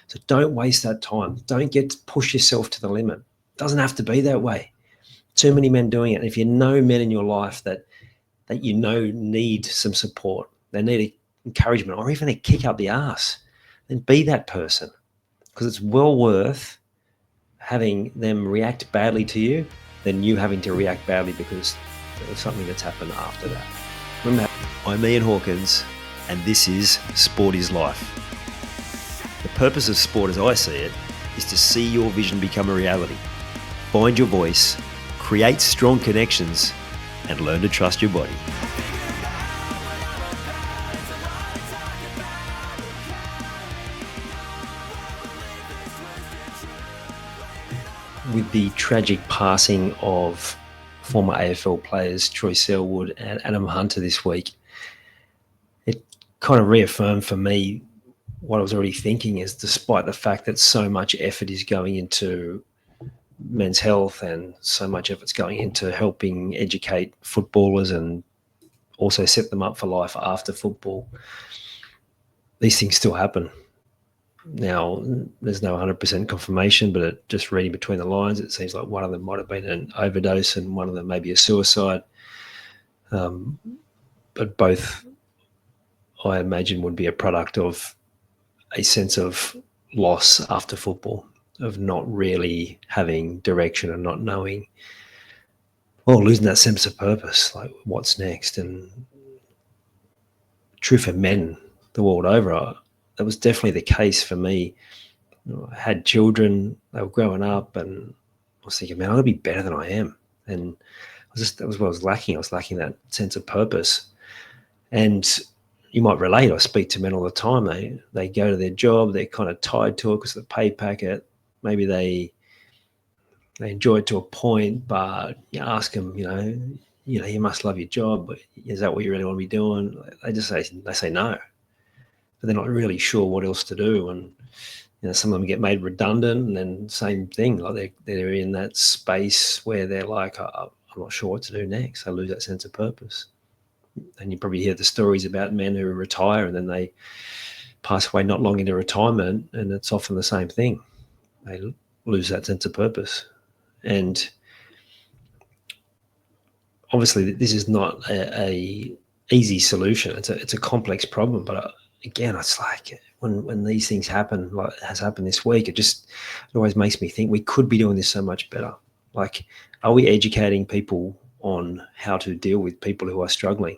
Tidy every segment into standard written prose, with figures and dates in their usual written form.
So don't waste that time. Don't push yourself to the limit. It doesn't have to be that way. Too many men doing it. If you know men in your life that you know need some support, they need encouragement or even a kick up the ass, then be that person, because it's well worth having them react badly to you than you having to react badly because there's something that's happened after that. Remember, I'm Ian Hawkins, and this is Sport is Life. The purpose of sport, as I see it, is to see your vision become a reality. Find your voice, create strong connections, and learn to trust your body. With the tragic passing of former AFL players Troy Selwood and Adam Hunter this week, it kind of reaffirmed for me what I was already thinking, is despite the fact that so much effort is going into men's health and so much effort's going into helping educate footballers and also set them up for life after football, these things still happen. Now, there's no 100% confirmation, but just reading between the lines, it seems like one of them might have been an overdose and one of them maybe a suicide. But both, I imagine, would be a product of a sense of loss after football, of not really having direction and not knowing, well, losing that sense of purpose, like what's next. And true for men the world over, that was definitely the case for me. I had children, they were growing up, and I was thinking, man, I got to be better than I am. And that was what I was lacking. I was lacking that sense of purpose. And you might relate. I speak to men all the time. They go to their job, they're kind of tied to it because of the pay packet. Maybe they enjoy it to a point, but you ask them, you must love your job, but is that what you really want to be doing? They say no, but they're not really sure what else to do. And some of them get made redundant, and then same thing, like they're in that space where they're like, I'm not sure what to do next. They lose that sense of purpose. And you probably hear the stories about men who retire and then they pass away not long into retirement, and it's often the same thing. They lose that sense of purpose. And obviously this is not a easy solution. It's a complex problem, but again, it's like when these things happen, like has happened this week, it always makes me think we could be doing this so much better. Like, are we educating people on how to deal with people who are struggling?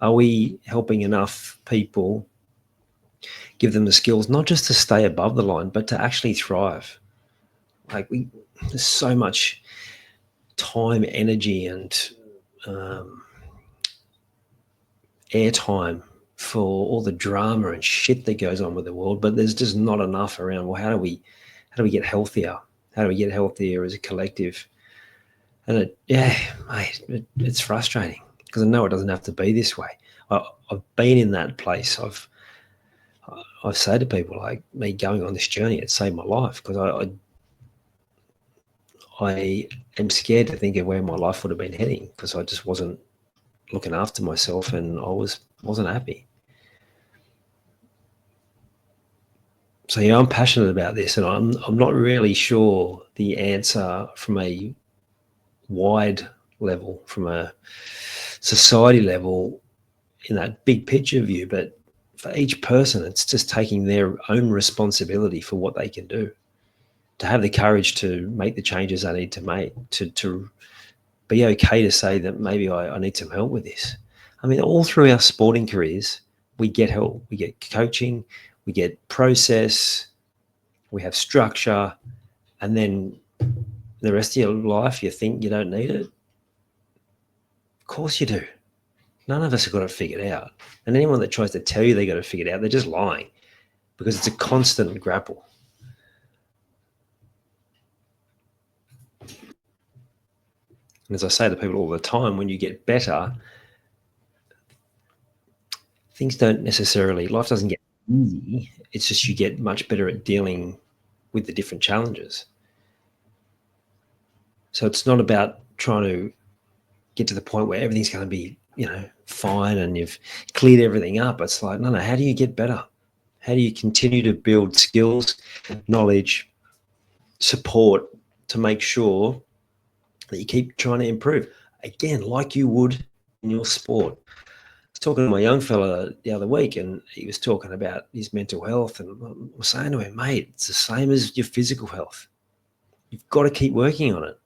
Are we helping enough people, give them the skills, not just to stay above the line, but to actually thrive? Like, there's so much time, energy, and airtime for all the drama and shit that goes on with the world, but there's just not enough around. Well, how do we get healthier? How do we get healthier as a collective? And it's frustrating because I know it doesn't have to be this way. I've been in that place. I've said to people, like, me going on this journey, it saved my life, because I am scared to think of where my life would have been heading, because I just wasn't looking after myself and I wasn't happy. So I'm passionate about this, and I'm not really sure the answer from a wide level, from a society level, in that big picture view. But for each person, it's just taking their own responsibility for what they can do, to have the courage to make the changes they need to make, to be okay to say that maybe I need some help with this. I mean, all through our sporting careers, we get help. We get coaching, we get process, we have structure, and then the rest of your life, you think you don't need it? Of course you do. None of us have got it figured out. And anyone that tries to tell you they got it figured out, they're just lying, because it's a constant grapple. And as I say to people all the time, when you get better, things don't necessarily, life doesn't get easy. It's just you get much better at dealing with the different challenges. So it's not about trying to get to the point where everything's going to be, fine and you've cleared everything up. It's like, no, how do you get better? How do you continue to build skills, knowledge, support to make sure that you keep trying to improve? Again, like you would in your sport. I was talking to my young fella the other week, and he was talking about his mental health, and I was saying to him, mate, it's the same as your physical health. You've got to keep working on it.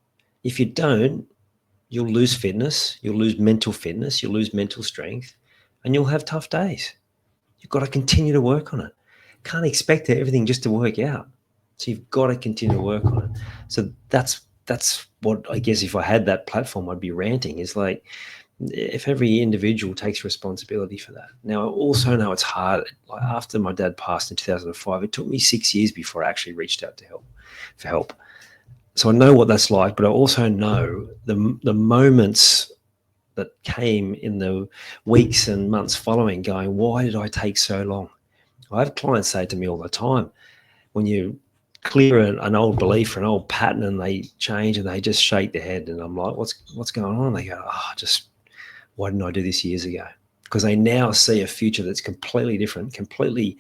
If you don't, you'll lose fitness, you'll lose mental fitness, you'll lose mental strength, and you'll have tough days. You've got to continue to work on it. Can't expect everything just to work out. So you've got to continue to work on it. So that's what, I guess, if I had that platform, I'd be ranting, is like, if every individual takes responsibility for that. Now, I also know it's hard. Like, after my dad passed in 2005, it took me 6 years before I actually reached out for help. So I know what that's like, but I also know the moments that came in the weeks and months following, going, why did I take so long? I have clients say to me all the time, when you clear an old belief or an old pattern and they change and they just shake their head, and I'm like, what's going on? And they go, why didn't I do this years ago? Because they now see a future that's completely different, completely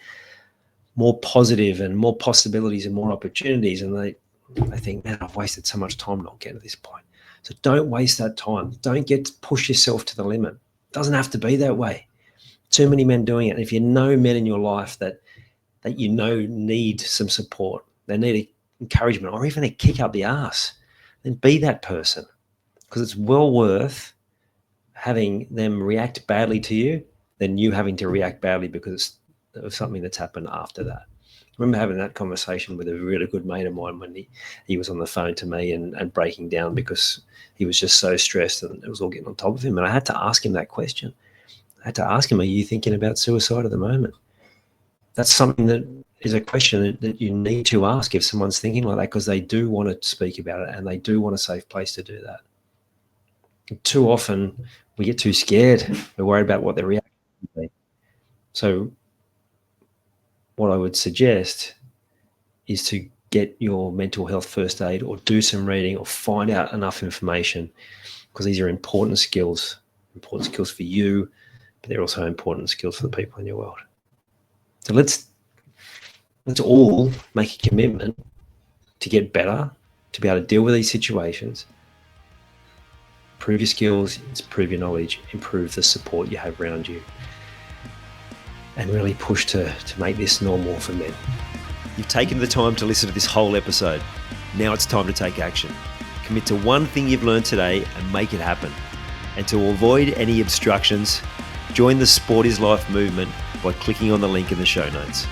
more positive, and more possibilities and more opportunities. And they think, man, I've wasted so much time not getting to this point. So don't waste that time. Don't push yourself to the limit. It doesn't have to be that way. Too many men doing it. And if you know men in your life that you know need some support, they need encouragement or even a kick up the ass, then be that person, because it's well worth having them react badly to you than you having to react badly because of something that's happened after that. I remember having that conversation with a really good mate of mine when he was on the phone to me and breaking down because he was just so stressed and it was all getting on top of him. And I had to ask him that question. I had to ask him, are you thinking about suicide at the moment? That's something that is a question that you need to ask if someone's thinking like that, because they do want to speak about it and they do want a safe place to do that. And too often we get too scared. We're worried about what their reaction will be. So what I would suggest is to get your mental health first aid, or do some reading, or find out enough information, because these are important skills for you, but they're also important skills for the people in your world. So let's all make a commitment to get better, to be able to deal with these situations, improve your skills, improve your knowledge, improve the support you have around you, and really push to make this normal for men. You've taken the time to listen to this whole episode. Now it's time to take action. Commit to one thing you've learned today and make it happen. And to avoid any obstructions, join the Sport is Life movement by clicking on the link in the show notes.